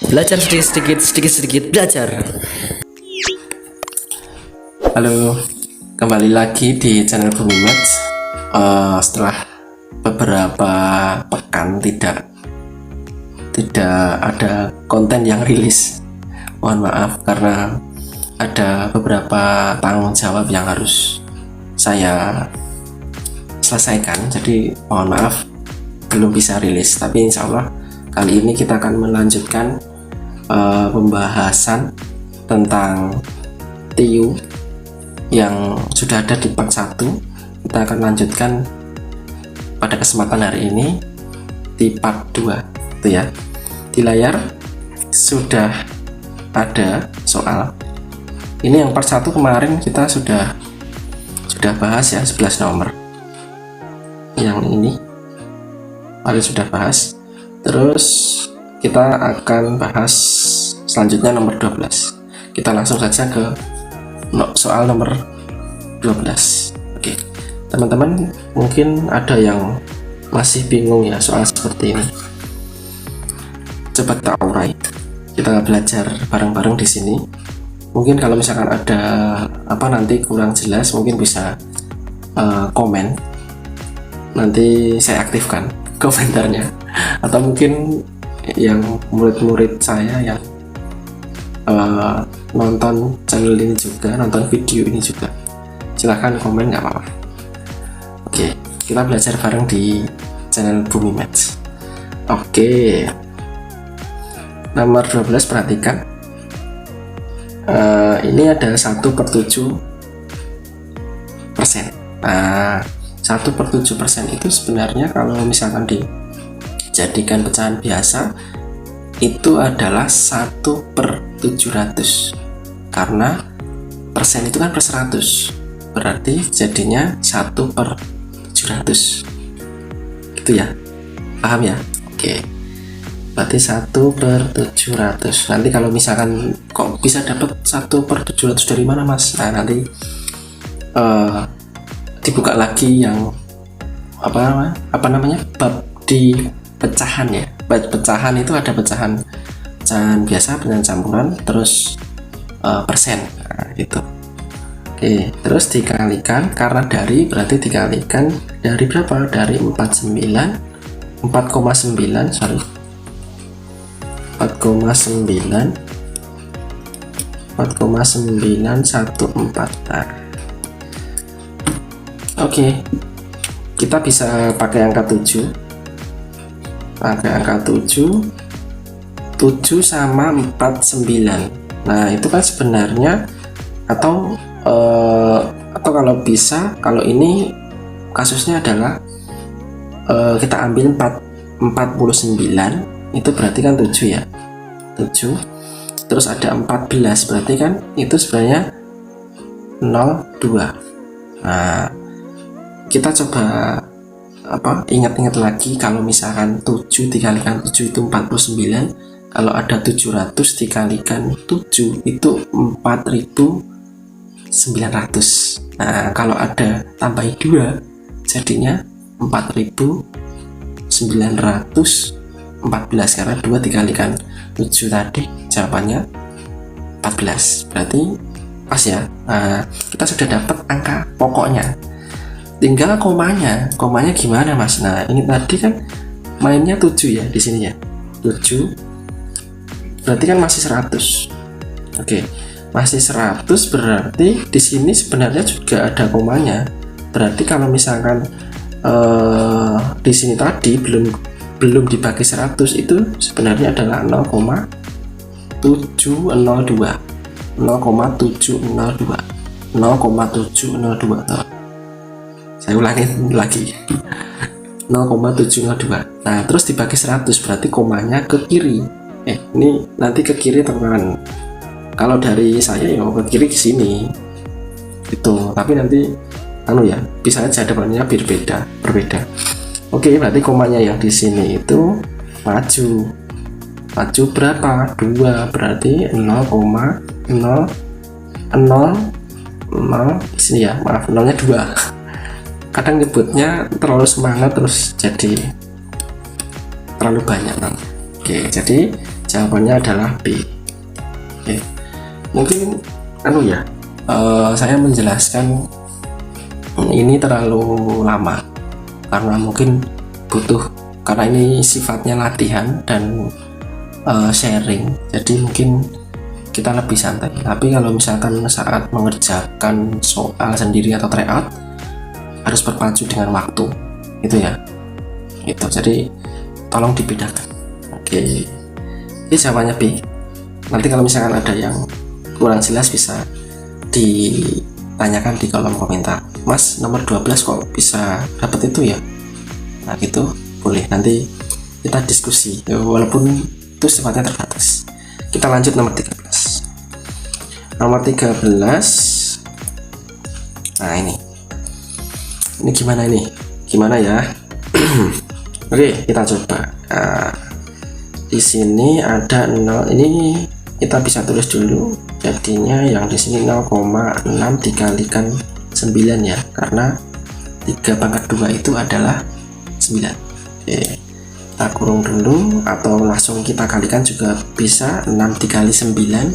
Belajar sedikit belajar. Halo, kembali lagi di channel Bumi Maths. Setelah beberapa pekan tidak ada konten yang rilis, mohon maaf karena ada beberapa tanggung jawab yang harus saya selesaikan. Jadi mohon maaf belum bisa rilis, tapi insya Allah kali ini kita akan melanjutkan pembahasan tentang TIU yang sudah ada di part 1. Kita akan lanjutkan pada kesempatan hari ini di part 2 itu ya. Di layar sudah ada soal. Ini yang part 1 kemarin kita sudah bahas ya, 11 nomor. Yang ini kemarin sudah bahas. Terus kita akan bahas selanjutnya nomor 12. Kita langsung saja ke soal nomor 12. Oke, teman-teman mungkin ada yang masih bingung ya soal seperti ini. Coba kita urai, kita belajar bareng-bareng di sini. Mungkin kalau misalkan ada apa nanti kurang jelas, mungkin bisa komen. Nanti saya aktifkan komentarnya. Atau mungkin yang murid-murid saya yang nonton channel ini juga, nonton video ini juga, silahkan komen, nggak apa-apa. Oke, kita belajar bareng di channel Bumi Maths. Oke, nomor 12 perhatikan. Ini ada 1/7%. Nah, 1/7% itu sebenarnya kalau misalkan dijadikan pecahan biasa itu adalah 1/700, karena persen itu kan per 100, berarti jadinya 1/700 gitu ya, paham ya? Oke, berarti 1/700. Nanti kalau misalkan kok bisa dapat 1/700 dari mana mas? Nah nanti dibuka lagi yang apa namanya, bab di pecahan ya. Pecahan itu ada pecahan biasa, pecahan campuran, terus persen, nah, gitu. Oke, terus dikalikan, karena dari berarti dikalikan dari berapa? Dari 4,9 sorry 4,914. Nah, oke, kita bisa pakai angka 7. Pakai angka 7 sama 49. Nah itu kan sebenarnya atau kalau bisa, kalau ini kasusnya adalah kita ambil 49, itu berarti kan 7 ya, 7 terus ada 14, berarti kan itu sebenarnya 02. Nah kita coba ingat-ingat lagi, kalau misalkan 7 dikalikan 7 itu 49, kalau ada 700 dikalikan 7 itu 4900. Nah kalau ada tambahi 2 jadinya 4914, karena 2 dikalikan 7 tadi jawabannya 14, berarti pas ya. Nah, kita sudah dapat angka pokoknya, tinggal komanya gimana mas? Nah ini tadi kan mainnya 7 ya di sini ya, 7 berarti kan masih 100. Oke, masih 100, berarti di sini sebenarnya juga ada komanya. Berarti kalau misalkan di sini tadi belum dibagi 100, itu sebenarnya adalah 0,702. Saya ulangi lagi, 0,702. Nah terus dibagi 100, berarti komanya ke kiri. Ini nanti ke kiri atau ke kanan? Kalau dari saya ya ke kiri ke sini itu, tapi nanti ya bisa aja depannya berbeda. Oke, berarti komanya yang di sini itu maju berapa? 2, berarti 0,000 di sini ya, maaf, nolnya 2. Kadang nyebutnya terlalu semangat terus jadi terlalu banyak. Oke, jadi Jawabannya adalah B. Oke. Mungkin saya menjelaskan ini terlalu lama karena mungkin karena ini sifatnya latihan dan sharing, jadi mungkin kita lebih santai. Tapi kalau misalkan saat mengerjakan soal sendiri atau tryout harus berpacu dengan waktu gitu ya, gitu. Jadi tolong dibedakan. Oke, ini jawabannya B. Nanti kalau misalkan ada yang kurang jelas bisa ditanyakan di kolom komentar. Mas, nomor 12 kok bisa dapat itu ya? Nah gitu, boleh nanti kita diskusi ya, walaupun itu sifatnya terbatas. Kita lanjut nomor 13. Nomor 13. Nah ini gimana ya? Oke, kita coba. Nah, di sini ada 0, ini kita bisa tulis dulu. Jadinya yang di sini 0,6 dikalikan 9 ya, karena 3 pangkat 2 itu adalah 9. Oke, kita kurung dulu atau langsung kita kalikan juga bisa. 6 dikali 9,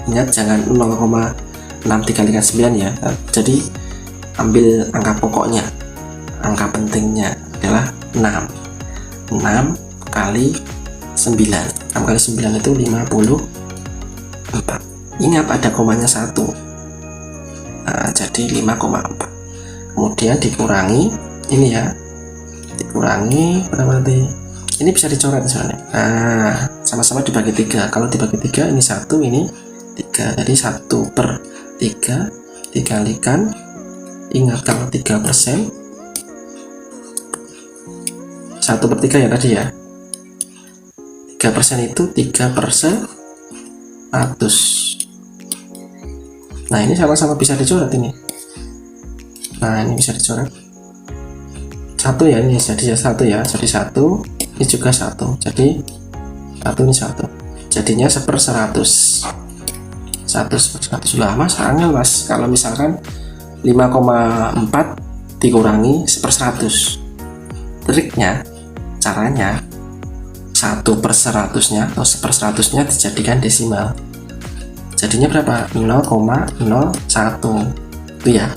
ingat jangan 0,6 dikalikan 9 ya. Jadi ambil angka pokoknya, angka pentingnya adalah 6 kali 9. 6 kali 9 itu 54. Ingat ada komanya 1. Nah, jadi 5,4. Kemudian dikurangi ini ya, dikurangi berapa nanti? Ini bisa dicoret sebenarnya. Nah, sama-sama dibagi 3. Kalau dibagi 3 ini 1, ini 3. Jadi 1/3 dikalikan, ingat kalau 3%, 1/3 ya tadi ya. 3% itu 3/100. Nah ini sama-sama bisa dicoret ini. Nah ini bisa dicoret 1 ya, ini jadi 1 ya, jadi 1, ini juga 1, jadi 1 ini 1, jadinya 1/100. 1/100 lah mas, angel mas kalau misalkan 5,4 dikurangi 1/100. Triknya, caranya 1/100-nya atau 1/100-nya dijadikan desimal, jadinya berapa? 0,01 itu ya.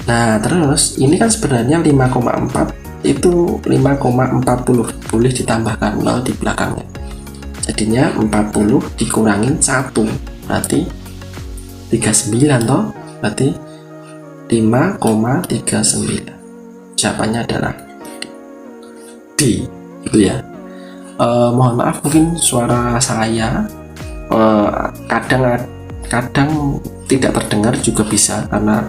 Nah terus ini kan sebenarnya 5,4 itu 5,40, boleh ditambahkan 0 di belakangnya, jadinya 40 dikurangin 1 berarti 39 toh, berarti 5,39. Jawabannya adalah D itu ya. Mohon maaf mungkin suara saya kadang tidak terdengar juga bisa karena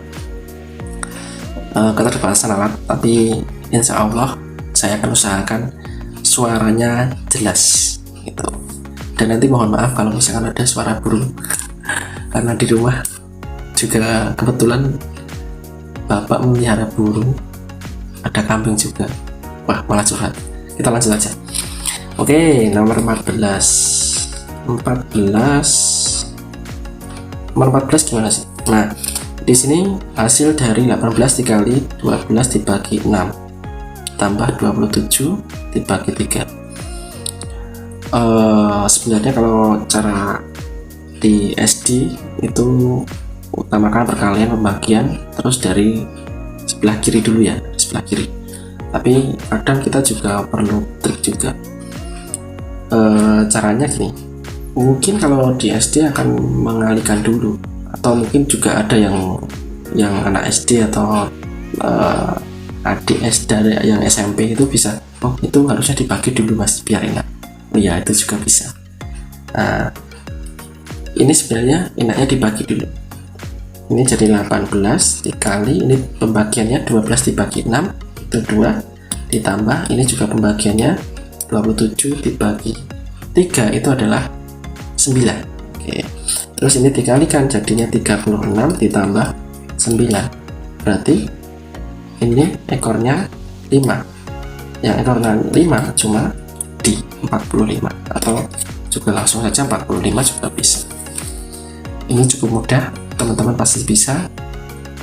keterbatasan alat, tapi insya Allah saya akan usahakan suaranya jelas gitu. Dan nanti mohon maaf kalau misalkan ada suara burung karena di rumah juga kebetulan bapak memelihara burung, ada kambing juga. Wah malah curhat. Kita lanjut aja. Oke, nomor 14 gimana sih? Nah di sini hasil dari 18 dikali 12 dibagi 6 tambah 27 dibagi 3. Sebenarnya kalau cara di SD itu utamakan perkalian pembagian terus dari sebelah kiri dulu ya, sebelah kiri. Tapi kadang kita juga perlu trik juga. Caranya gini, mungkin kalau di SD akan mengalihkan dulu, atau mungkin juga ada yang anak SD atau adik SD dari yang SMP itu bisa, oh itu harusnya dibagi dulu mas biar enak. Oh ya itu juga bisa. Nah, ini sebenarnya enaknya dibagi dulu. Ini jadi 18 dikali, ini pembagiannya 12 dibagi 6 itu 2, ditambah ini juga pembagiannya 27 dibagi 3 itu adalah 9. Oke. Terus ini dikalikan jadinya 36 ditambah 9. Berarti ini ekornya 5. Yang ekornya 5 cuma di 45, atau juga langsung saja 45 juga bisa. Ini cukup mudah, teman-teman pasti bisa.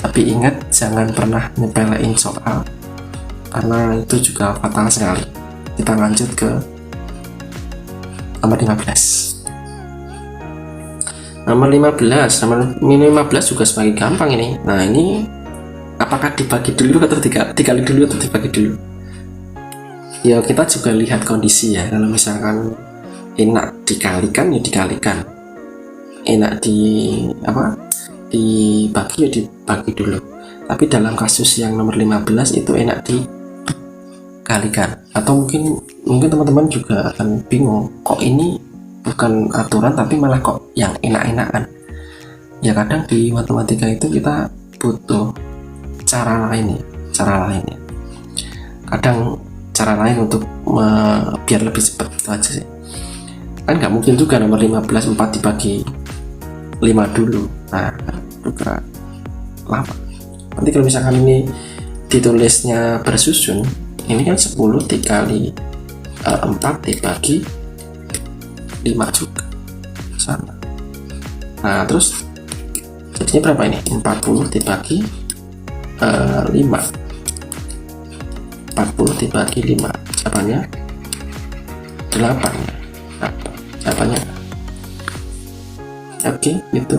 Tapi ingat jangan pernah nyepelein soal karena itu juga fatal sekali. Kita lanjut ke nomor 15. Nomor 15 juga semakin gampang ini. Nah, ini apakah dibagi dulu atau dikali dulu atau dibagi dulu? Ya, kita juga lihat kondisi ya. Kalau misalkan enak dikalikan ya dikalikan, enak dibagi ya dibagi dulu. Tapi dalam kasus yang nomor 15 itu enak dikalikan. Atau mungkin teman-teman juga akan bingung, kok ini bukan aturan tapi malah kok yang enak-enakan. Ya kadang di matematika itu kita butuh cara lain ya. Kadang cara lain untuk biar lebih cepat, itu aja sih. Kan nggak mungkin juga nomor 15 4 dibagi 5 dulu, nah juga lama. Nanti kalau misalkan ini ditulisnya bersusun, ini kan 10 dikali 4 dibagi 5 juga sama. Nah, terus jadinya berapa ini? 40 dibagi 5. 40 dibagi 5 jawabannya 8. Jawabannya oke, gitu.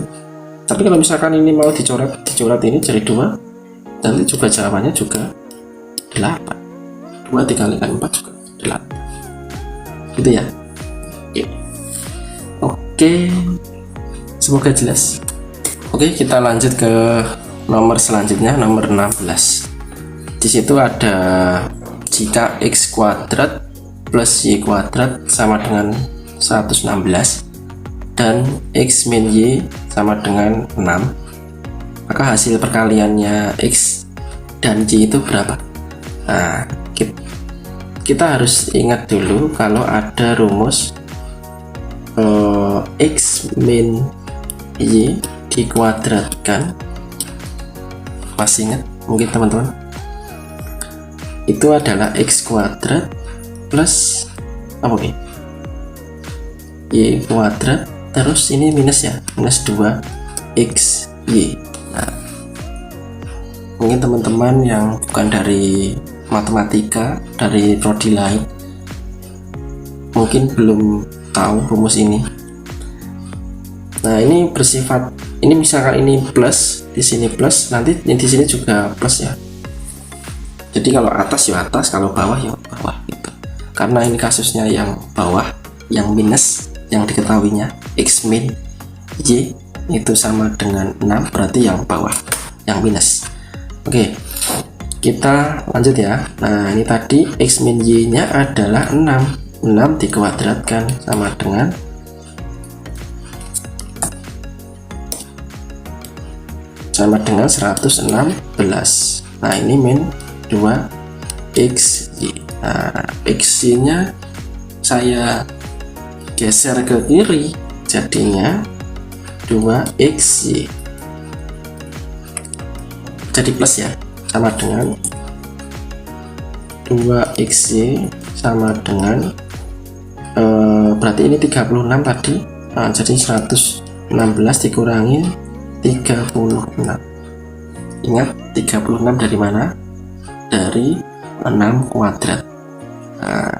Tapi kalau misalkan ini mau dicoret ini jadi 2, nanti juga jawabannya juga 8. 2 dikalikan 4 juga 8, gitu ya. Oke, semoga jelas. Oke, kita lanjut ke nomor selanjutnya, nomor 16. Di situ ada jika x kuadrat plus y kuadrat sama dengan 116 dan x min y sama dengan 6, maka hasil perkaliannya x dan y itu berapa? Nah, kita harus ingat dulu kalau ada rumus x min y dikuadratkan. Masih ingat mungkin teman-teman? Itu adalah x kuadrat plus apa nih? Y kuadrat, terus ini minus ya, minus 2 xy. Nah, mungkin teman-teman yang bukan dari matematika, dari prodi lain, mungkin belum tahu rumus ini. Nah, ini bersifat, ini misalkan ini plus, di sini plus, nanti di sini juga plus ya. Jadi kalau atas ya atas, kalau bawah ya bawah gitu. Karena ini kasusnya yang bawah, yang minus, yang diketahuinya x min y itu sama dengan 6, berarti yang bawah, yang minus. Oke, kita lanjut ya. Nah, ini tadi x min y nya adalah 6 dikuadratkan sama dengan 116. Nah, ini min 2xy. Nah, xy nya saya geser ke kiri, jadinya 2xy, jadi plus ya, sama dengan 2xy sama dengan berarti ini 36 tadi. Nah, jadi 116 dikurangi 36. Ingat 36 dari mana? Dari 6 kuadrat. Nah,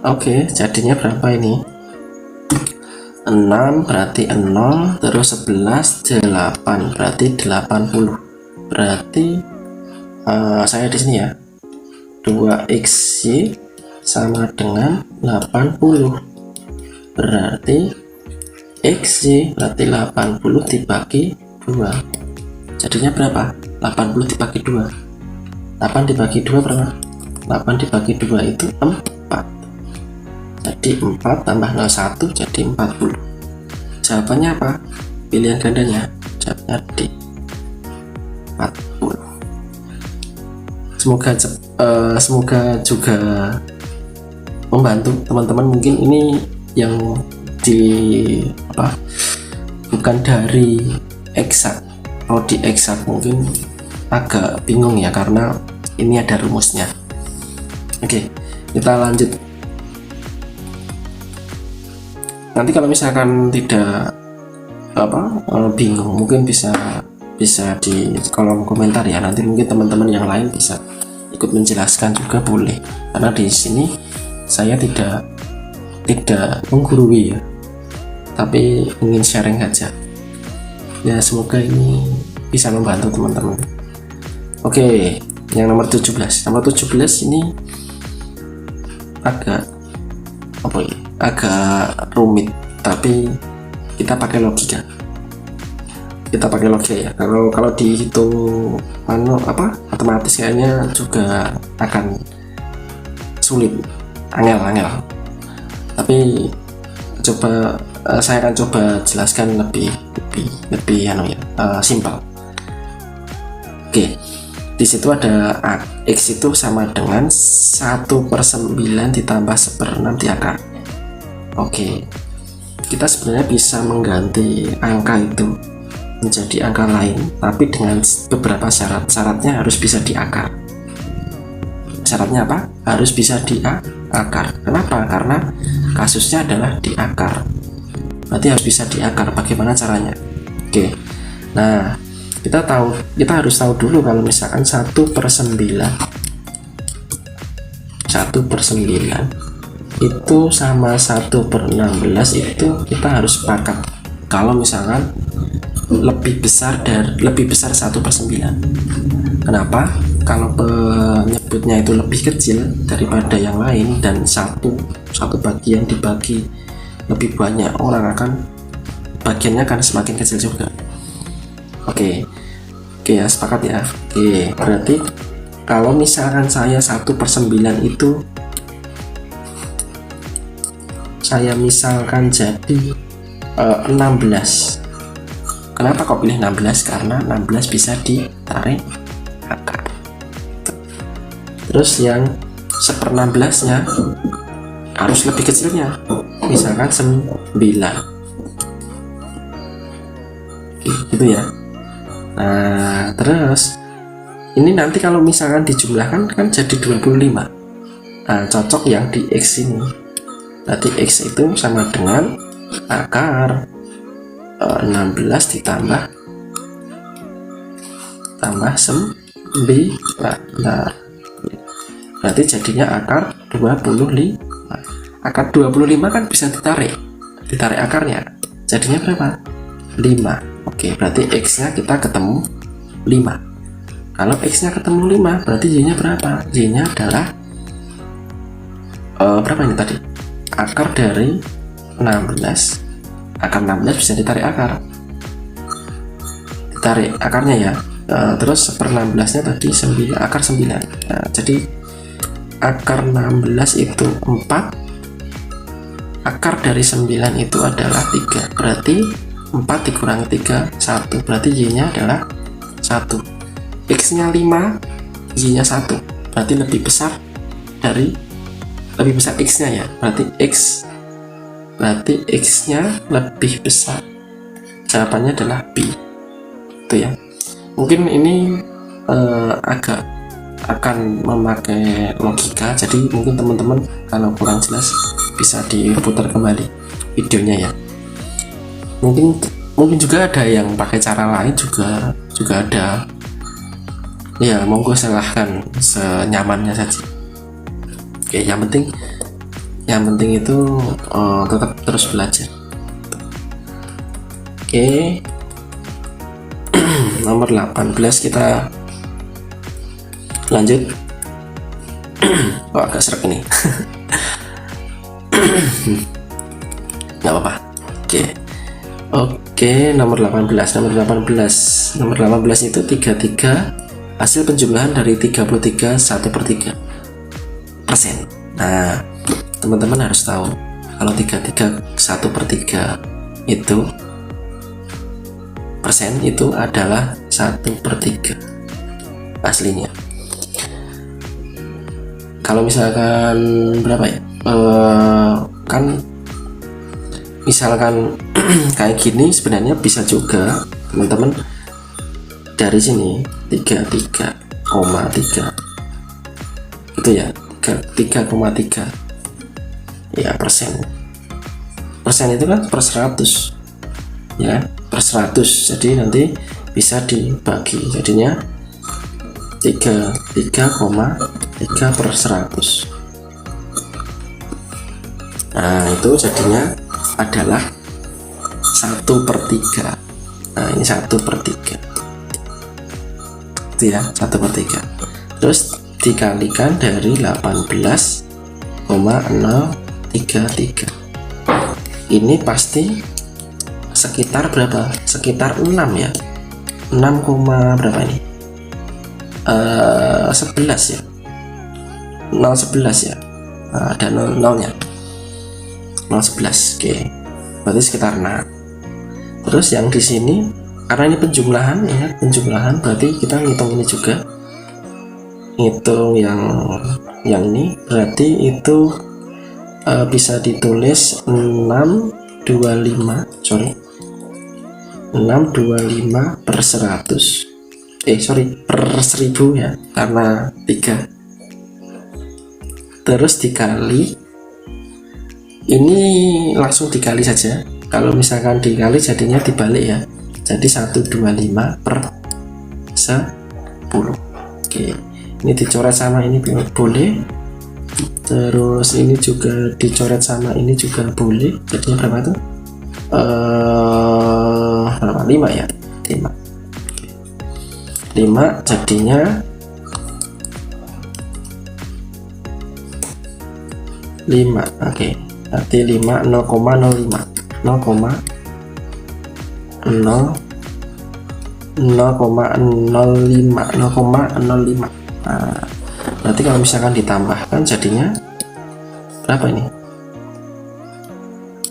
oke, jadinya berapa ini? 6 berarti 0, terus 11 8 berarti 80. Berarti saya di sini ya, 2xy sama dengan 80. Berarti xy berarti 80 dibagi 2. Jadinya berapa? 80 dibagi 2. 8 dibagi 2 berapa? 8 dibagi 2 itu 4. Jadi 4 tambah 01 jadi 40. Jawabannya apa? Pilihan gandanya. Jawabannya D, 40. Semoga juga membantu teman-teman. Mungkin ini yang bukan dari eksak, prodi eksak, mungkin agak bingung ya karena ini ada rumusnya. Oke, kita lanjut. Nanti kalau misalkan tidak bingung, mungkin bisa di kolom komentar ya. Nanti mungkin teman-teman yang lain bisa ikut menjelaskan juga boleh, karena di sini saya tidak tidak menggurui ya, tapi ingin sharing aja ya, semoga ini bisa membantu teman-teman. Oke, yang nomor 17 ini agak rumit, tapi kita pakai logika ya. Kalau dihitung otomatis kayaknya juga akan sulit, angel. Tapi saya akan coba jelaskan lebih simpel. Oke, di situ ada X itu sama dengan 1/9 ditambah 1/6 di akar. Oke, kita sebenarnya bisa mengganti angka itu menjadi angka lain, tapi dengan beberapa syarat. Syaratnya harus bisa di akar. Syaratnya apa? Harus bisa di akar. Kenapa? Karena kasusnya adalah di akar. Berarti harus bisa di akar. Bagaimana caranya? Oke. Nah, kita harus tahu dulu kalau misalkan 1/9 itu sama 1/16 itu kita harus sepakat kalau misalkan lebih besar 1/9. Kenapa? Kalau penyebutnya itu lebih kecil daripada yang lain dan satu bagian dibagi lebih banyak orang, akan bagiannya akan semakin kecil juga. Oke ya, sepakat ya. Oke, berarti kalau misalkan saya 1/9 itu saya misalkan jadi 16. Kenapa kok pilih 16? Karena 16 bisa ditarik akar. Terus yang 1/16 nya harus lebih kecilnya, misalkan 9 gitu ya. Nah, terus ini nanti kalau misalkan dijumlahkan kan jadi 25. Nah, cocok yang di X ini. Berarti X itu sama dengan akar 16 ditambah 9. Nah, berarti jadinya akar 25. Akar 25 kan bisa ditarik akarnya. Jadinya berapa? 5. Oke, berarti X nya kita ketemu 5. Kalau X nya ketemu 5, berarti Y nya berapa? Y nya adalah berapa ini tadi? Akar dari 16. Akar 16 bisa ditarik akarnya ya. Terus 1/16 nya tadi 9, akar 9. Nah, jadi akar 16 itu 4, akar dari 9 itu adalah 3. Berarti 4 dikurangi 3, 1. Berarti Y nya adalah 1. X nya 5, Y nya 1. Berarti lebih besar X nya ya. Berarti X nya lebih besar. Jawabannya adalah B. Itu ya. Mungkin ini agak akan memakai logika, jadi mungkin teman-teman kalau kurang jelas bisa diputar kembali videonya ya. Mungkin juga ada yang pakai cara lain juga ada ya, monggo silahkan senyamannya saja. Oke, yang penting itu tetap terus belajar. Oke. Nomor 18 kita lanjut. Agak serak ini. Nggak apa-apa. Oke, nomor 18 itu 33 hasil penjumlahan dari 33 1/3%. Nah, teman-teman harus tahu kalau 33 1/3 itu persen itu adalah 1/3 aslinya. Kalau misalkan berapa ya, kan misalkan kayak gini, sebenarnya bisa juga teman-teman dari sini 33,3 gitu ya, 3,3 ya persen itu kan per 100 ya, per 100. Jadi nanti bisa dibagi, jadinya 3,3 per 100. Nah itu jadinya adalah 1/3. Nah ini 1/3 itu ya, 1/3. Terus dikalikan dari 18,033. Ini pasti sekitar berapa? Sekitar 6 ya, 6, berapa ini? 11 ya, 0,11 ya. Nah, ada 0 nya, 0,11. Oke, berarti sekitar 6. Terus yang di sini karena ini penjumlahan ya, penjumlahan berarti kita ngitung ini juga, ngitung yang ini berarti itu bisa ditulis 625 per 100 per 1000 ya, karena 3. Terus dikali, ini langsung dikali saja. Kalau misalkan dikali jadinya dibalik ya, jadi 125 per 10. Oke, ini dicoret sama ini boleh, terus ini juga dicoret sama ini juga boleh. Jadinya berapa tuh? Berapa? 5 ya, 5 jadinya 5. Oke, berarti 5 0,05 0,05. Nah, berarti kalau misalkan ditambahkan jadinya berapa ini?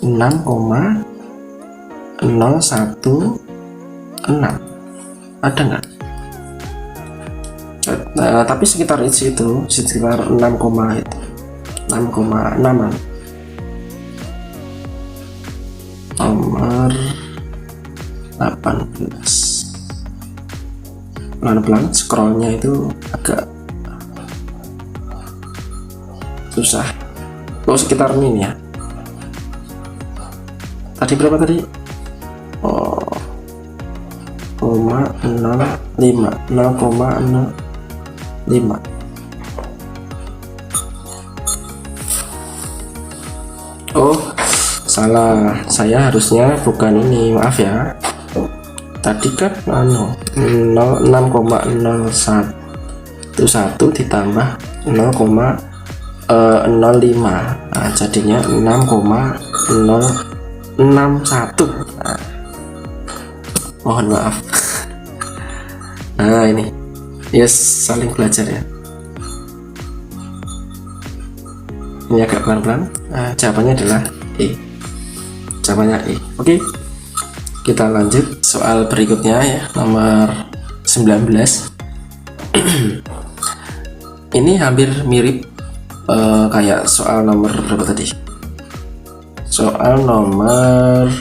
6,016. Ada nggak? Nah, tapi sekitar itu sekitar 6,6an. Nomor 18. Pelan-pelan scrollnya itu agak susah. Sekitar ini ya. Tadi berapa tadi? 0,05. Salah, saya harusnya bukan ini, maaf ya. Tadi kan 6,011 ditambah 0,05. Nah, jadinya 6,061. Nah, mohon maaf. Nah ini yes, saling belajar ya. Ini agak pelan-pelan. Nah, jawabannya adalah E. Jawabannya E. Oke, kita lanjut soal berikutnya ya, nomor 19. Ini hampir mirip kayak soal nomor berapa tadi? Soal nomor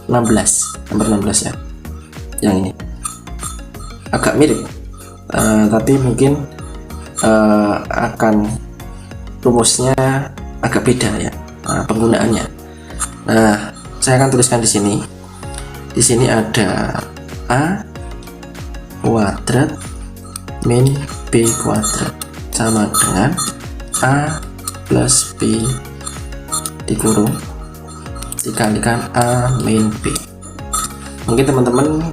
16 ya, yang ini agak mirip, tapi mungkin akan rumusnya agak beda ya, penggunaannya. Nah, saya akan tuliskan di sini. Di sini ada A kuadrat min B kuadrat sama dengan A plus B dikurung dikalikan A min B. Mungkin teman-teman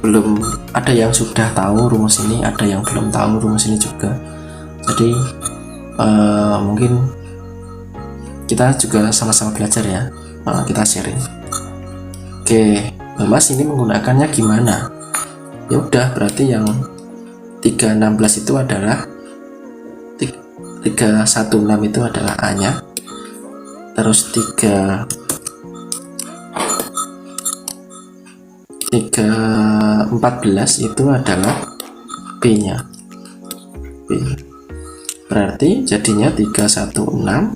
belum ada yang sudah tahu rumus ini, ada yang belum tahu rumus ini juga. Jadi mungkin kita juga sama-sama belajar ya, kita sharing. Oke, Mas ini menggunakannya gimana? Ya udah, berarti yang 316 itu adalah 316 itu adalah A nya, terus 314 itu adalah B nya. Berarti jadinya 316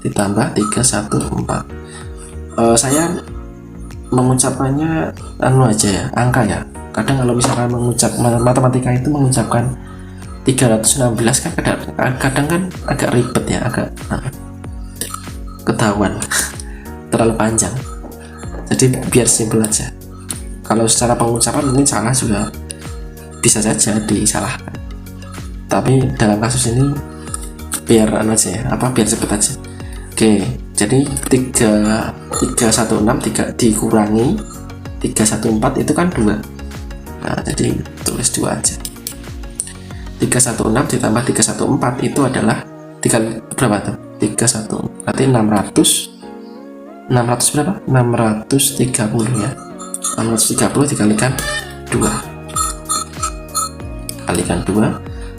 ditambah 314. Saya mengucapkannya aja ya, angka ya. Kadang kalau misalkan mengucap matematika itu mengucapkan 316 kan kadang kan agak ribet ya, agak ketahuan terlalu panjang. Jadi biar simpel aja. Kalau secara pengucapan mungkin salah juga bisa saja disalahkan. Tapi dalam kasus ini biar aja ya, biar cepet aja. Oke, Jadi 316 dikurangi 314 itu kan 2. Nah, jadi tulis 2 aja. 316 ditambah 314 itu adalah berapa tuh? 31 berarti 600 berapa? 630 ya. 630 dikalikan 2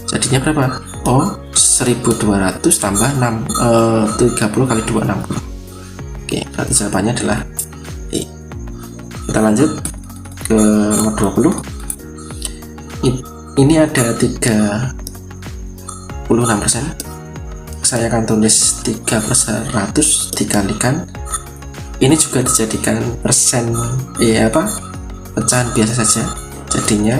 jadinya berapa? Oh, 1200 tambah 30 kali 2 60. Oke, berarti jawabannya adalah E. Kita lanjut ke nomor 20. Ini ada 36%. Saya akan tulis 3/100 dikalikan, ini juga dijadikan persen pecahan biasa saja, jadinya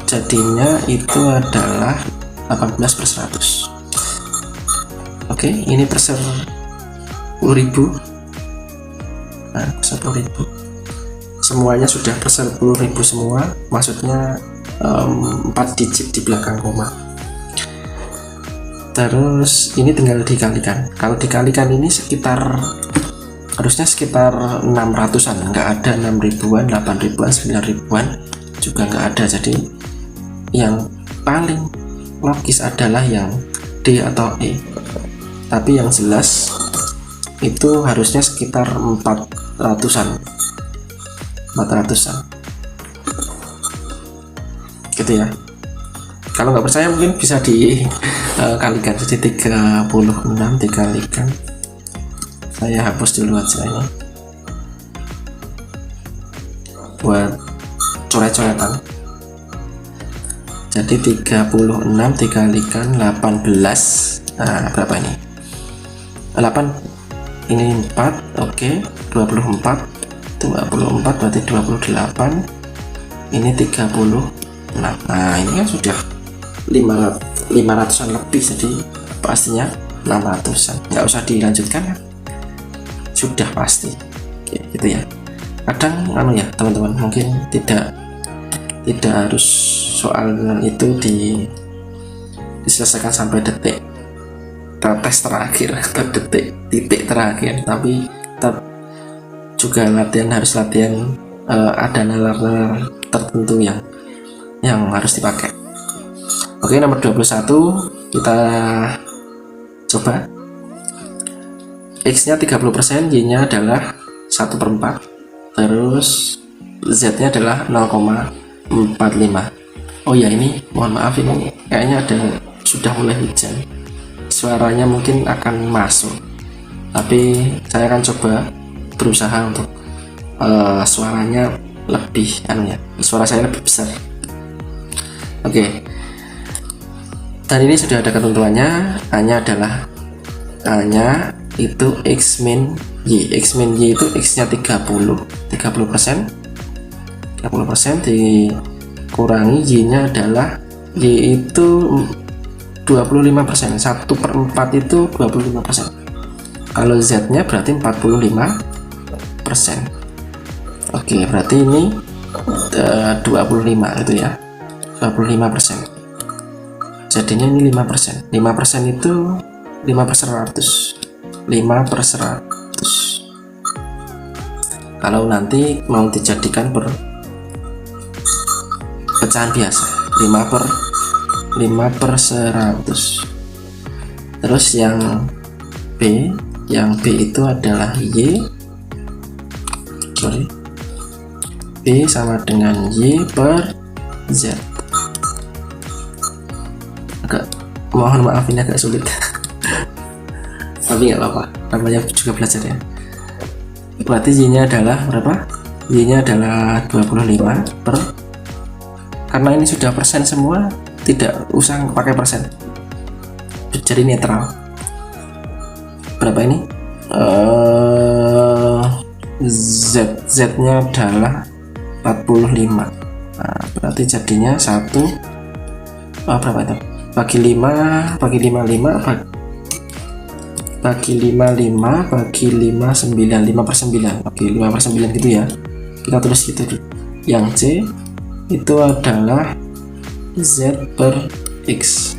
jadinya itu adalah 18/100. Oke, ini per 10.000. Nah, 10.000 semuanya sudah per 10.000 semua, maksudnya 4 digit di belakang koma. Terus ini tinggal dikalikan. Kalau dikalikan ini harusnya sekitar 600-an, nggak ada 6.000-an, 8.000-an, 9.000-an juga nggak ada. Jadi yang paling logis adalah yang D atau E, tapi yang jelas itu harusnya sekitar 400-an gitu ya. Kalau nggak percaya mungkin bisa dikalikan. Jadi 36 dikalikan, saya hapus dulu aja ini buat coret-coretan. Jadi 36 dikalikan 18, nah berapa ini? 8 ini 4, oke. 24 berarti 28, ini 36. Nah, ini kan sudah 500-an lebih, jadi pastinya 600-an. Nggak usah dilanjutkan, sudah pasti. Oke, gitu ya. Kadang ya teman-teman, mungkin tidak harus soal itu diselesaikan sampai detik tes terakhir atau titik terakhir, tapi tetap juga harus latihan, ada nalar tertentu yang harus dipakai. Oke, nomor 21 kita coba. X nya 30%, Y nya adalah 1/4, terus Z nya adalah 0,45. Oh ya, ini mohon maaf, ini kayaknya sudah mulai hujan, suaranya mungkin akan masuk, tapi saya akan coba berusaha untuk suaranya lebih suara saya lebih besar. Oke. Dan ini sudah ada ketentuannya, hanya itu X min Y. X min Y itu X nya 30% dikurangi Y nya adalah Y itu 25%, 1/4 itu 25%. Kalau Z nya berarti 45%. Oke, berarti ini 25 itu ya, 25%. Jadinya ini 5%. 5% itu 5/100. 5/100. Kalau nanti mau dijadikan pecahan biasa, 5/100. Terus yang B itu adalah B sama dengan Y/Z. Mohon maaf, ini agak sulit tapi nggak apa-apa, namanya juga belajar ya. Berarti Y nya adalah berapa? Y nya adalah 25 karena ini sudah persen semua, tidak usah pakai persen, jadi netral. Berapa ini? Z nya adalah 45. Nah, berarti jadinya berapa itu? Bagi 5 bagi 9 5/9. Oke, 5/9 gitu ya, kita tulis gitu. Yang C itu adalah Z/X.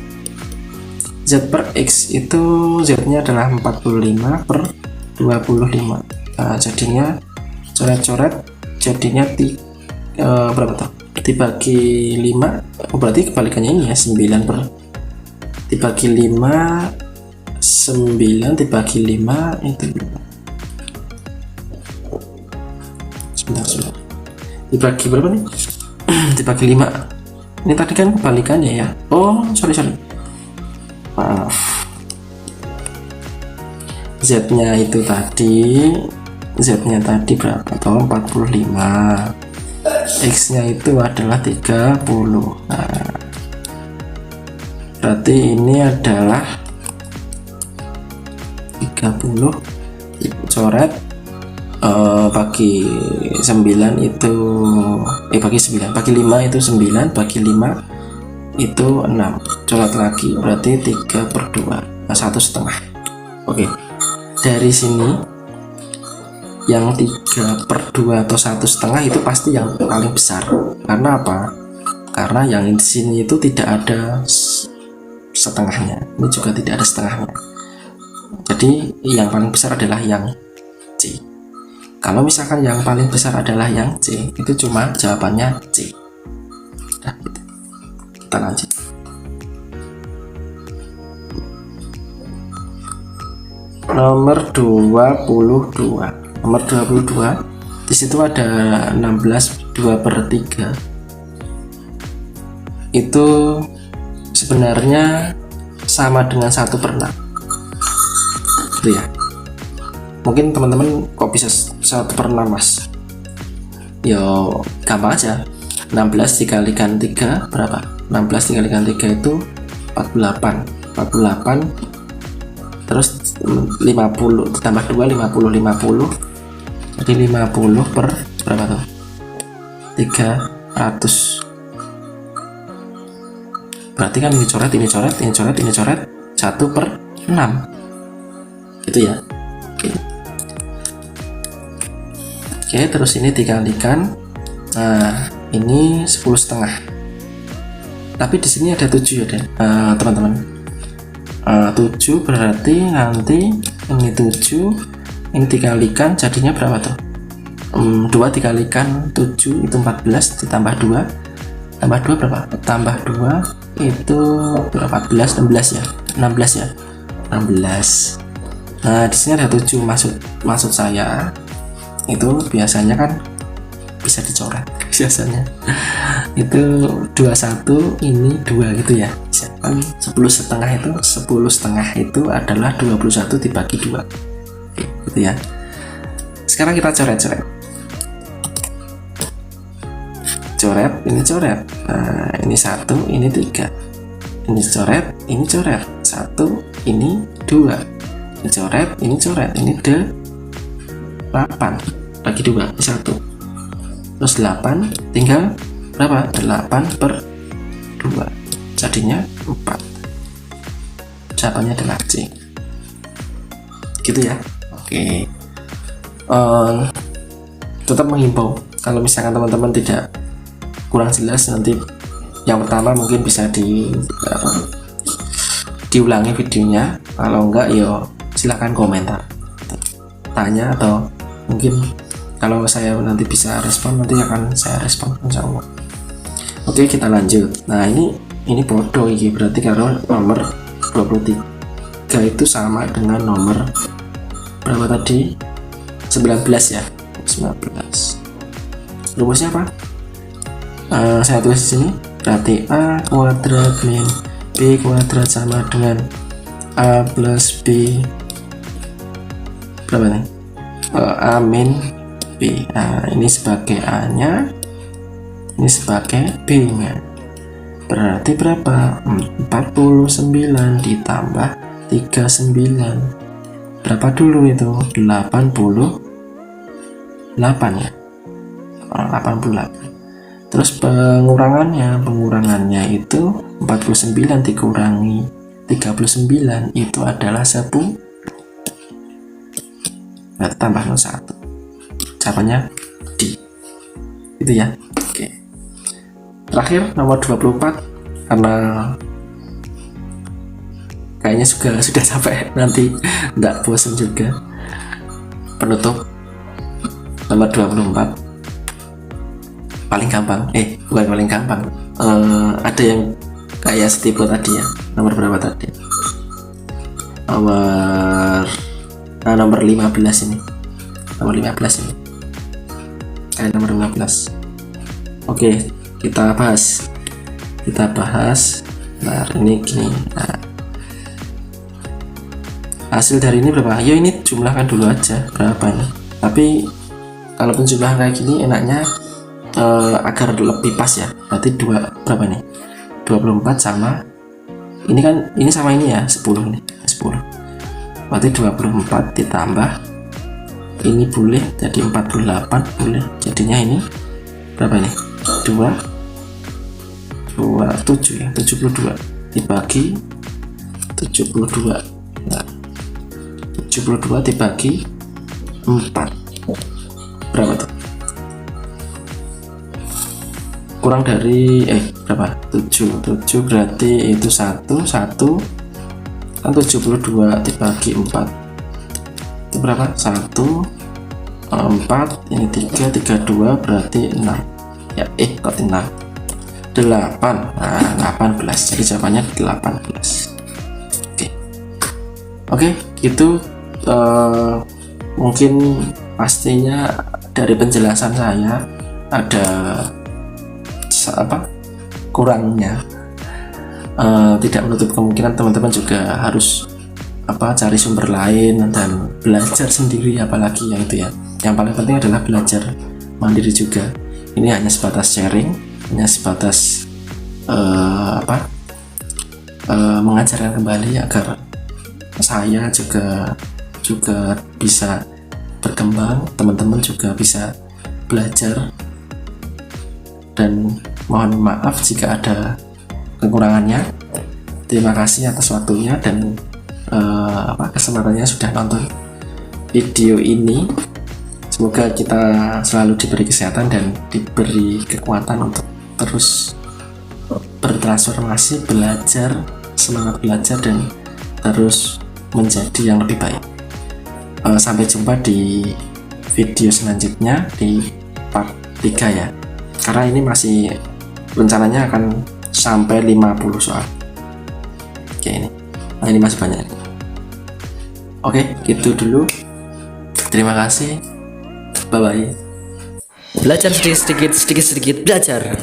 Z per X itu Z-nya adalah 45 per 25. Nah, jadinya coret-coret jadinya berapa tuh? Dibagi 5. Oh, berarti kebalikannya ini ya, 9 per dibagi 5, 9 dibagi 5 itu sebentar. Dibagi berapa nih? Dibagi 5. Ini tadi kan kebalikannya ya. Oh, sorry. Maaf. Z-nya itu tadi berapa? Atau 45. X-nya itu adalah 30. Nah, berarti ini adalah 30 coret bagi 9 itu bagi 5 itu 9, bagi 5 itu 6, coret lagi berarti 3 per 2, 1,5. Oke, dari sini yang 3 per 2 atau 1,5 itu pasti yang paling besar. Karena apa? Karena yang di sini itu tidak ada setengahnya, ini juga tidak ada setengahnya. Jadi yang paling besar adalah yang C. Kalau misalkan yang paling besar adalah yang C, itu cuma jawabannya C. Nah, gitu. Kita lanjut. Nomor 22. Nomor 22. Di situ ada 16 2 per 3. Itu sebenarnya sama dengan 1 per 6. Itu ya. Mungkin teman-teman kok bisa 1 per 6 mas? Yo gampang aja. 16 dikalikan 3 berapa? 16 dikalikan 3 itu 48. Terus 50 ditambah 2 50. Jadi 50 per berapa tuh? 300. Berarti kan ini coret 1 per 6. Gitu ya. Oke, terus ini dikalikan. Nah, ini 10,5. Tapi di sini ada 7 ya, teman-teman. 7 berarti nanti ini 7 ini dikalikan jadinya berapa tuh? 2 dikalikan 7 itu 14 ditambah 2 tambah 2 berapa? Tambah 2 itu berapa? 16 ya. 16. Nah, di sini ada 7. Maksud saya itu biasanya kan bisa dicoret biasanya. Itu 21 ini 2 gitu ya. Kan 10,5 itu adalah 21 dibagi 2. Oke, gitu ya. Sekarang kita coret. Ini coret. Nah, ini 1, ini 3. Ini coret, 1, ini 2. Ini coret, ini 8 bagi 2, 1. Terus 8 tinggal berapa? 8 per 2. Jadinya 4. Jawabannya adalah C. Gitu ya. Oke. Tetap menghimbau kalau misalkan teman-teman tidak kurang jelas, nanti yang pertama mungkin bisa diulangi videonya. Kalau enggak ya silahkan komentar, tanya, atau mungkin kalau saya nanti bisa respon, nanti akan saya respon insya Allah. Oke, kita lanjut. Nah, ini bodoh ini, berarti kalau nomor 23 itu sama dengan nomor berapa tadi? 19 ya. 19. Rumusnya apa? Saya tulis di sini. Berarti A kuadrat min B kuadrat sama dengan A plus B berapa nih? A min B. Nah, ini sebagai A nya, ini sebagai B nya. Berarti berapa? 49 ditambah 39 berapa dulu itu? 88 ya. 88. Terus pengurangannya itu 49 dikurangi 39 itu adalah 10. Nah, tambah 01. Jawabannya D. Itu ya. Oke. Terakhir nomor 24, kayaknya juga sudah sampai, nanti nggak bosan juga. Penutup nomor 24 paling gampang, bukan paling gampang, ada yang kayak setipe tadi ya. Nomor berapa tadi? Nomor 15 ini. Nomor 15 ini. Nomor 15. Oke, kita bahas. Nah, ini gini. Nah, hasil dari ini berapa? Ayo ini jumlahkan dulu aja berapa nih. Tapi kalau penjumlahan kayak gini enaknya agar lebih pas ya. Berarti berapa nih? 24 sama ini kan, ini sama ini ya, 10 nih. 10. Berarti 24 ditambah ini boleh jadi 48, boleh. Jadinya ini berapa nih? 7 ya, 72 dibagi 72. Nah, 72 dibagi 4 berapa tuh? Kurang dari berapa? 7 berarti itu 1 kan 72 dibagi 4 itu berapa? 1 4 ini 32 berarti 6 ya, kok 6 8. Nah, 18. Jadi jawabannya 18. Oke, gitu. Mungkin pastinya dari penjelasan saya ada kurangnya. Tidak menutup kemungkinan teman-teman juga harus cari sumber lain dan belajar sendiri, apalagi yang itu ya. Yang paling penting adalah belajar mandiri juga. Ini hanya sebatas sharing, hanya sebatas mengajarkan kembali agar saya juga bisa berkembang, teman-teman juga bisa belajar, dan mohon maaf jika ada kekurangannya. Terima kasih atas waktunya dan kesempatannya sudah nonton video ini. Semoga kita selalu diberi kesehatan dan diberi kekuatan untuk terus bertransformasi, belajar, semangat belajar, dan terus menjadi yang lebih baik. Sampai jumpa di video selanjutnya di part 3 ya, karena ini masih rencananya akan sampai 50 soal. Ini masih banyak. Oke, gitu dulu. Terima kasih. Bye bye. Belajar sedikit belajar.